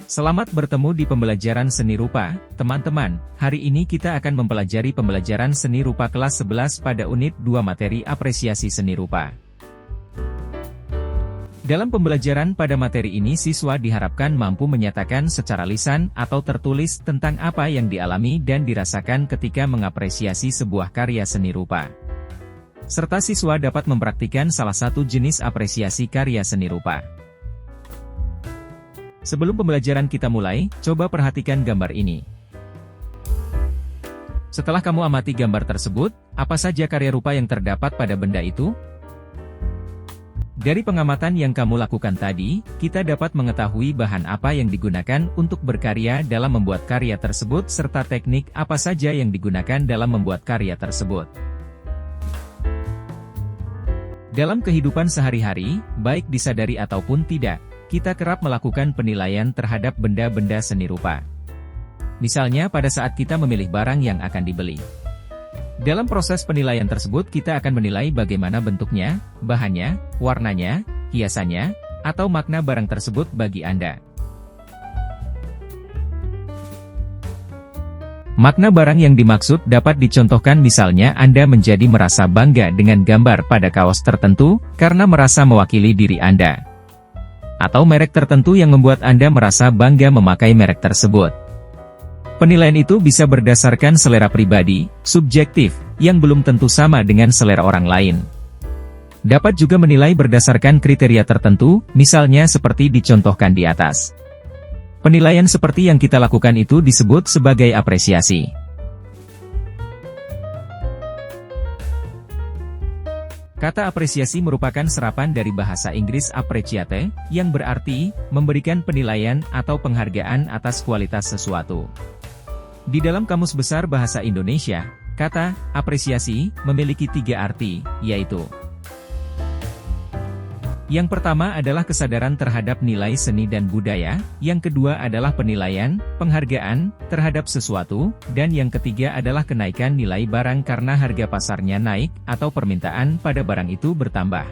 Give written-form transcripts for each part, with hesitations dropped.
Selamat bertemu di pembelajaran seni rupa, teman-teman. Hari ini kita akan mempelajari pembelajaran seni rupa kelas 11 pada unit 2 materi apresiasi seni rupa. Dalam pembelajaran pada materi ini siswa diharapkan mampu menyatakan secara lisan atau tertulis tentang apa yang dialami dan dirasakan ketika mengapresiasi sebuah karya seni rupa. Serta siswa dapat mempraktikkan salah satu jenis apresiasi karya seni rupa. Sebelum pembelajaran kita mulai, coba perhatikan gambar ini. Setelah kamu amati gambar tersebut, apa saja karya rupa yang terdapat pada benda itu? Dari pengamatan yang kamu lakukan tadi, kita dapat mengetahui bahan apa yang digunakan untuk berkarya dalam membuat karya tersebut serta teknik apa saja yang digunakan dalam membuat karya tersebut. Dalam kehidupan sehari-hari, baik disadari ataupun tidak, kita kerap melakukan penilaian terhadap benda-benda seni rupa. Misalnya pada saat kita memilih barang yang akan dibeli. Dalam proses penilaian tersebut kita akan menilai bagaimana bentuknya, bahannya, warnanya, hiasannya, atau makna barang tersebut bagi Anda. Makna barang yang dimaksud dapat dicontohkan misalnya Anda menjadi merasa bangga dengan gambar pada kaos tertentu, karena merasa mewakili diri Anda. Atau merek tertentu yang membuat Anda merasa bangga memakai merek tersebut. Penilaian itu bisa berdasarkan selera pribadi, subjektif, yang belum tentu sama dengan selera orang lain. Dapat juga menilai berdasarkan kriteria tertentu, misalnya seperti dicontohkan di atas. Penilaian seperti yang kita lakukan itu disebut sebagai apresiasi. Kata apresiasi merupakan serapan dari bahasa Inggris appreciate, yang berarti memberikan penilaian atau penghargaan atas kualitas sesuatu. Di dalam Kamus Besar Bahasa Indonesia, kata apresiasi memiliki 3 arti, yaitu: yang pertama adalah kesadaran terhadap nilai seni dan budaya, yang kedua adalah penilaian, penghargaan, terhadap sesuatu, dan yang ketiga adalah kenaikan nilai barang karena harga pasarnya naik, atau permintaan pada barang itu bertambah.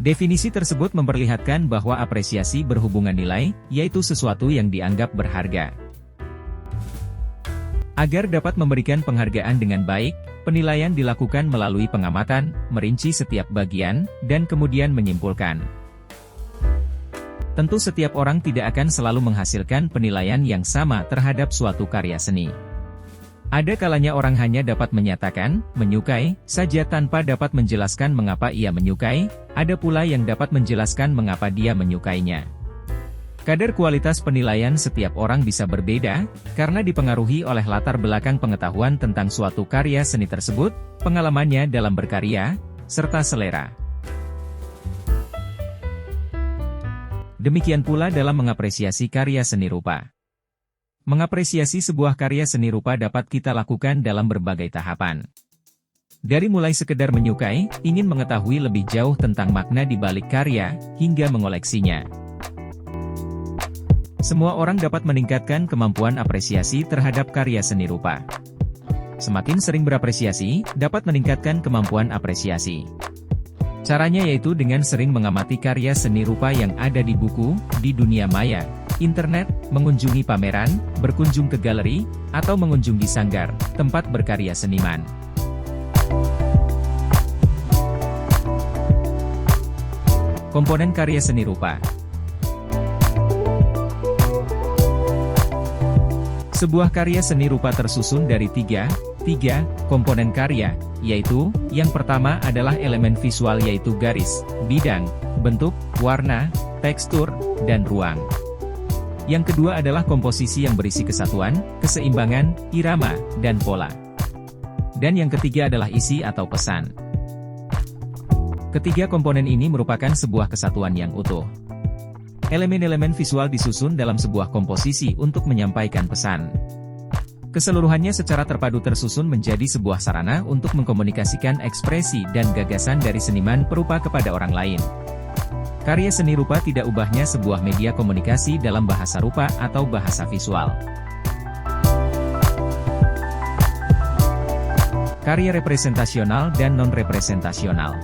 Definisi tersebut memperlihatkan bahwa apresiasi berhubungan nilai, yaitu sesuatu yang dianggap berharga. Agar dapat memberikan penghargaan dengan baik, penilaian dilakukan melalui pengamatan, merinci setiap bagian, dan kemudian menyimpulkan. Tentu setiap orang tidak akan selalu menghasilkan penilaian yang sama terhadap suatu karya seni. Ada kalanya orang hanya dapat menyatakan, menyukai, saja tanpa dapat menjelaskan mengapa ia menyukai, ada pula yang dapat menjelaskan mengapa dia menyukainya. Kadar kualitas penilaian setiap orang bisa berbeda, karena dipengaruhi oleh latar belakang pengetahuan tentang suatu karya seni tersebut, pengalamannya dalam berkarya, serta selera. Demikian pula dalam mengapresiasi karya seni rupa. Mengapresiasi sebuah karya seni rupa dapat kita lakukan dalam berbagai tahapan. Dari mulai sekedar menyukai, ingin mengetahui lebih jauh tentang makna di balik karya, hingga mengoleksinya. Semua orang dapat meningkatkan kemampuan apresiasi terhadap karya seni rupa. Semakin sering berapresiasi, dapat meningkatkan kemampuan apresiasi. Caranya yaitu dengan sering mengamati karya seni rupa yang ada di buku, di dunia maya, internet, mengunjungi pameran, berkunjung ke galeri, atau mengunjungi sanggar, tempat berkarya seniman. Komponen karya seni rupa. Sebuah karya seni rupa tersusun dari tiga komponen karya, yaitu, yang pertama adalah elemen visual yaitu garis, bidang, bentuk, warna, tekstur, dan ruang. Yang kedua adalah komposisi yang berisi kesatuan, keseimbangan, irama, dan pola. Dan yang ketiga adalah isi atau pesan. Ketiga komponen ini merupakan sebuah kesatuan yang utuh. Elemen-elemen visual disusun dalam sebuah komposisi untuk menyampaikan pesan. Keseluruhannya secara terpadu tersusun menjadi sebuah sarana untuk mengkomunikasikan ekspresi dan gagasan dari seniman perupa kepada orang lain. Karya seni rupa tidak ubahnya sebuah media komunikasi dalam bahasa rupa atau bahasa visual. Karya representasional dan non-representasional.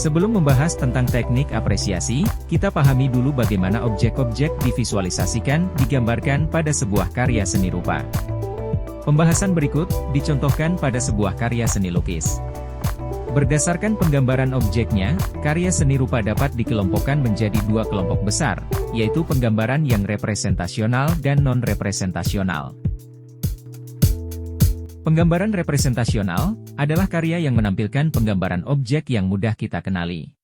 Sebelum membahas tentang teknik apresiasi, kita pahami dulu bagaimana objek-objek divisualisasikan, digambarkan pada sebuah karya seni rupa. Pembahasan berikut, dicontohkan pada sebuah karya seni lukis. Berdasarkan penggambaran objeknya, karya seni rupa dapat dikelompokkan menjadi dua kelompok besar, yaitu penggambaran yang representasional dan non-representasional. Penggambaran representasional adalah karya yang menampilkan penggambaran objek yang mudah kita kenali.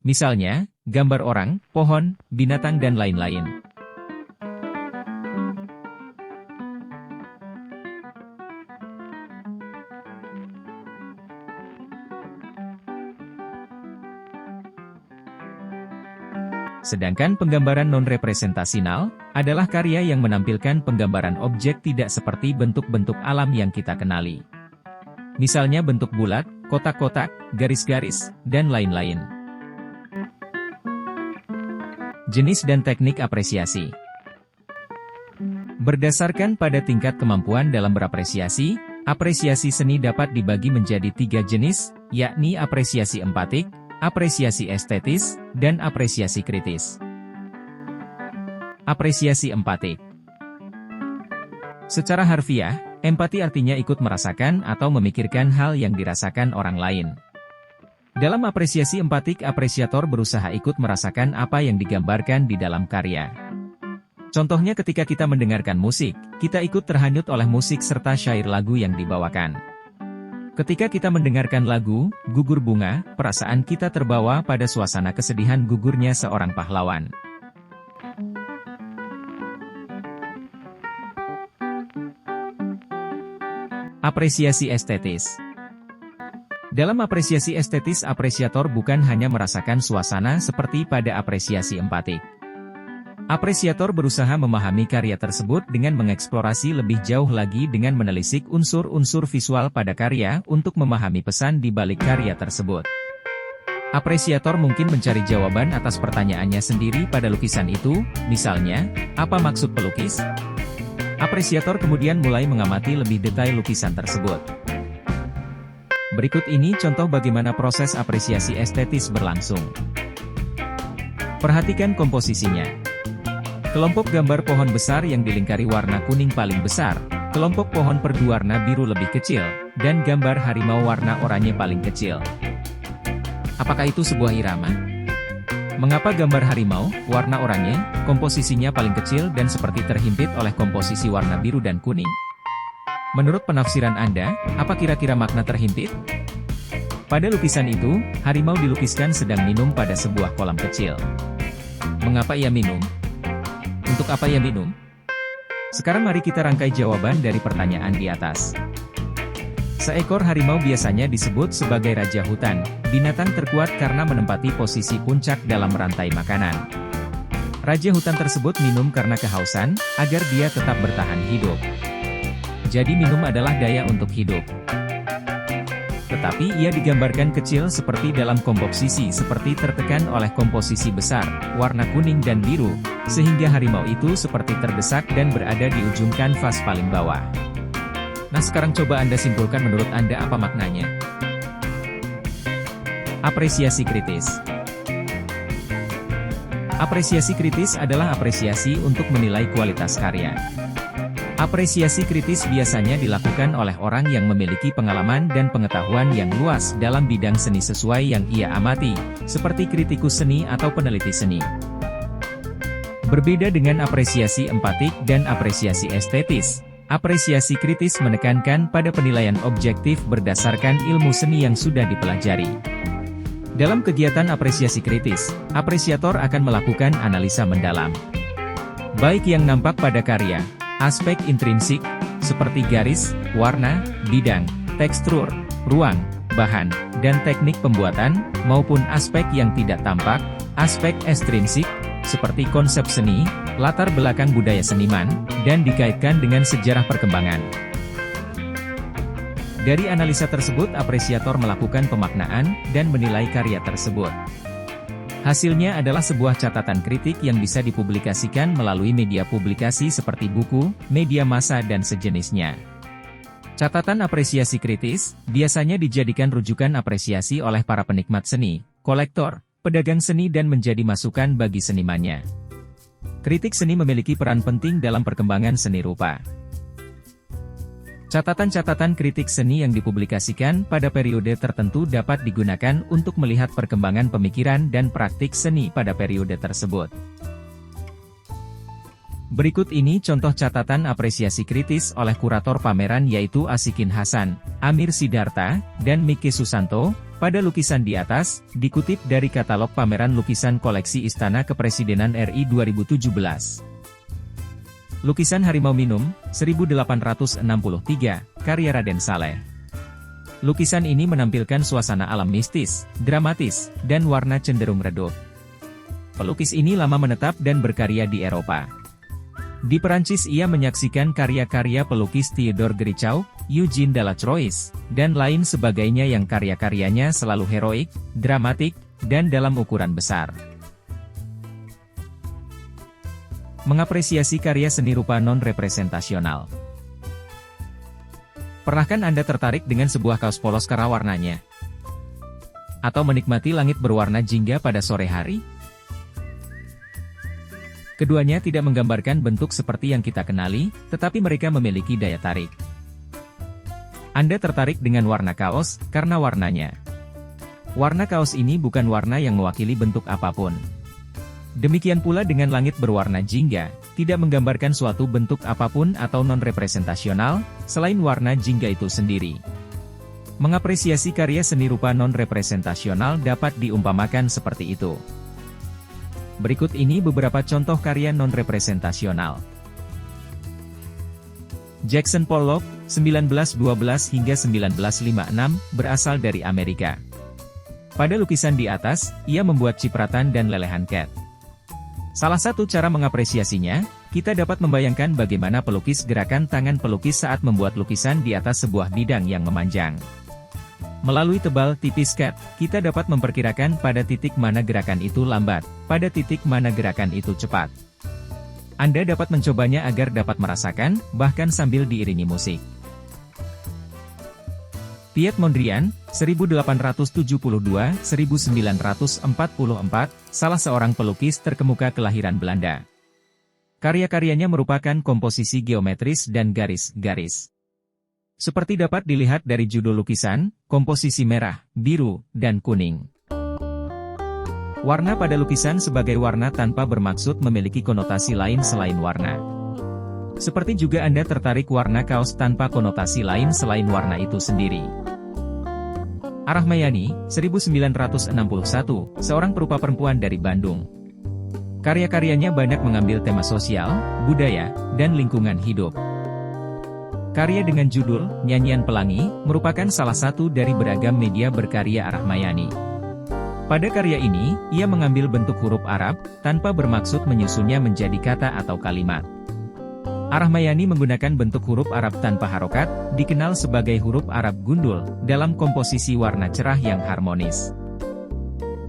Misalnya, gambar orang, pohon, binatang dan lain-lain. Sedangkan penggambaran non-representasional adalah karya yang menampilkan penggambaran objek tidak seperti bentuk-bentuk alam yang kita kenali. Misalnya bentuk bulat, kotak-kotak, garis-garis, dan lain-lain. Jenis dan teknik apresiasi. Berdasarkan pada tingkat kemampuan dalam berapresiasi, apresiasi seni dapat dibagi menjadi 3 jenis, yakni apresiasi empatik, apresiasi estetis, dan apresiasi kritis. Apresiasi empatik. Secara harfiah, empati artinya ikut merasakan atau memikirkan hal yang dirasakan orang lain. Dalam apresiasi empatik, apresiator berusaha ikut merasakan apa yang digambarkan di dalam karya. Contohnya ketika kita mendengarkan musik, kita ikut terhanyut oleh musik serta syair lagu yang dibawakan. Ketika kita mendengarkan lagu, Gugur Bunga, perasaan kita terbawa pada suasana kesedihan gugurnya seorang pahlawan. Apresiasi estetis. Dalam apresiasi estetis, apresiator bukan hanya merasakan suasana seperti pada apresiasi empatik. Apresiator berusaha memahami karya tersebut dengan mengeksplorasi lebih jauh lagi dengan menelisik unsur-unsur visual pada karya untuk memahami pesan di balik karya tersebut. Apresiator mungkin mencari jawaban atas pertanyaannya sendiri pada lukisan itu, misalnya, apa maksud pelukis? Apresiator kemudian mulai mengamati lebih detail lukisan tersebut. Berikut ini contoh bagaimana proses apresiasi estetis berlangsung. Perhatikan komposisinya. Kelompok gambar pohon besar yang dilingkari warna kuning paling besar, kelompok pohon berwarna biru lebih kecil, dan gambar harimau warna oranye paling kecil. Apakah itu sebuah irama? Mengapa gambar harimau, warna oranye, komposisinya paling kecil dan seperti terhimpit oleh komposisi warna biru dan kuning? Menurut penafsiran Anda, apa kira-kira makna terhimpit? Pada lukisan itu, harimau dilukiskan sedang minum pada sebuah kolam kecil. Mengapa ia minum? Untuk apa ia minum? Sekarang mari kita rangkai jawaban dari pertanyaan di atas. Seekor harimau biasanya disebut sebagai raja hutan, binatang terkuat karena menempati posisi puncak dalam rantai makanan. Raja hutan tersebut minum karena kehausan, agar dia tetap bertahan hidup. Jadi minum adalah daya untuk hidup. Tetapi ia digambarkan kecil seperti dalam komposisi seperti tertekan oleh komposisi besar, warna kuning dan biru, sehingga harimau itu seperti terdesak dan berada di ujung kanvas paling bawah. Nah sekarang coba Anda simpulkan menurut Anda apa maknanya. Apresiasi kritis. Apresiasi kritis adalah apresiasi untuk menilai kualitas karya. Apresiasi kritis biasanya dilakukan oleh orang yang memiliki pengalaman dan pengetahuan yang luas dalam bidang seni sesuai yang ia amati, seperti kritikus seni atau peneliti seni. Berbeda dengan apresiasi empatik dan apresiasi estetis, apresiasi kritis menekankan pada penilaian objektif berdasarkan ilmu seni yang sudah dipelajari. Dalam kegiatan apresiasi kritis, apresiator akan melakukan analisa mendalam, baik yang nampak pada karya, aspek intrinsik, seperti garis, warna, bidang, tekstur, ruang, bahan, dan teknik pembuatan, maupun aspek yang tidak tampak, aspek ekstrinsik, seperti konsep seni, latar belakang budaya seniman, dan dikaitkan dengan sejarah perkembangan. Dari analisa tersebut, apresiator melakukan pemaknaan dan menilai karya tersebut. Hasilnya adalah sebuah catatan kritik yang bisa dipublikasikan melalui media publikasi seperti buku, media massa dan sejenisnya. Catatan apresiasi kritis, biasanya dijadikan rujukan apresiasi oleh para penikmat seni, kolektor, pedagang seni dan menjadi masukan bagi senimannya. Kritik seni memiliki peran penting dalam perkembangan seni rupa. Catatan-catatan kritik seni yang dipublikasikan pada periode tertentu dapat digunakan untuk melihat perkembangan pemikiran dan praktik seni pada periode tersebut. Berikut ini contoh catatan apresiasi kritis oleh kurator pameran yaitu Asikin Hasan, Amir Sidarta, dan Mike Susanto, pada lukisan di atas, dikutip dari katalog pameran lukisan koleksi Istana Kepresidenan RI 2017. Lukisan Harimau Minum, 1863, karya Raden Saleh. Lukisan ini menampilkan suasana alam mistis, dramatis, dan warna cenderung redup. Pelukis ini lama menetap dan berkarya di Eropa. Di Perancis ia menyaksikan karya-karya pelukis Theodore Gréchaux, Eugène Delacroix, dan lain sebagainya yang karya-karyanya selalu heroik, dramatik, dan dalam ukuran besar. Mengapresiasi karya seni rupa non-representasional. Pernahkah Anda tertarik dengan sebuah kaos polos karena warnanya? Atau menikmati langit berwarna jingga pada sore hari? Keduanya tidak menggambarkan bentuk seperti yang kita kenali, tetapi mereka memiliki daya tarik. Anda tertarik dengan warna kaos, karena warnanya. Warna kaos ini bukan warna yang mewakili bentuk apapun. Demikian pula dengan langit berwarna jingga, tidak menggambarkan suatu bentuk apapun atau non-representasional, selain warna jingga itu sendiri. Mengapresiasi karya seni rupa non-representasional dapat diumpamakan seperti itu. Berikut ini beberapa contoh karya non-representasional. Jackson Pollock, 1912 hingga 1956, berasal dari Amerika. Pada lukisan di atas, ia membuat cipratan dan lelehan cat. Salah satu cara mengapresiasinya, kita dapat membayangkan bagaimana pelukis gerakan tangan pelukis saat membuat lukisan di atas sebuah bidang yang memanjang. Melalui tebal tipis cat, kita dapat memperkirakan pada titik mana gerakan itu lambat, pada titik mana gerakan itu cepat. Anda dapat mencobanya agar dapat merasakan, bahkan sambil diiringi musik. Piet Mondrian, 1872-1944, salah seorang pelukis terkemuka kelahiran Belanda. Karya-karyanya merupakan komposisi geometris dan garis-garis. Seperti dapat dilihat dari judul lukisan, komposisi merah, biru, dan kuning. Warna pada lukisan sebagai warna tanpa bermaksud memiliki konotasi lain selain warna. Seperti juga Anda tertarik warna kaos tanpa konotasi lain selain warna itu sendiri. Arahmayani, 1961, seorang perupa perempuan dari Bandung. Karya-karyanya banyak mengambil tema sosial, budaya, dan lingkungan hidup. Karya dengan judul, Nyanyian Pelangi, merupakan salah satu dari beragam media berkarya Arahmayani. Pada karya ini, ia mengambil bentuk huruf Arab, tanpa bermaksud menyusunnya menjadi kata atau kalimat. Arahmayani menggunakan bentuk huruf Arab tanpa harokat, dikenal sebagai huruf Arab gundul, dalam komposisi warna cerah yang harmonis.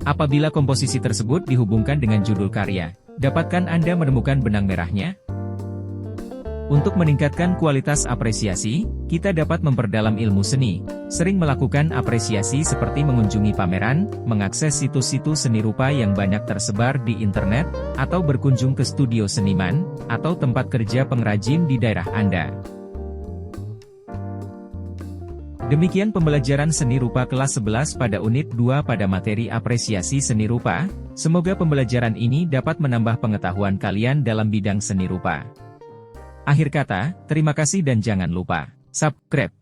Apabila komposisi tersebut dihubungkan dengan judul karya, dapatkah Anda menemukan benang merahnya? Untuk meningkatkan kualitas apresiasi, kita dapat memperdalam ilmu seni, sering melakukan apresiasi seperti mengunjungi pameran, mengakses situs-situs seni rupa yang banyak tersebar di internet, atau berkunjung ke studio seniman, atau tempat kerja pengrajin di daerah Anda. Demikian pembelajaran seni rupa kelas 11 pada unit 2 pada materi apresiasi seni rupa. Semoga pembelajaran ini dapat menambah pengetahuan kalian dalam bidang seni rupa. Akhir kata, terima kasih dan jangan lupa subscribe.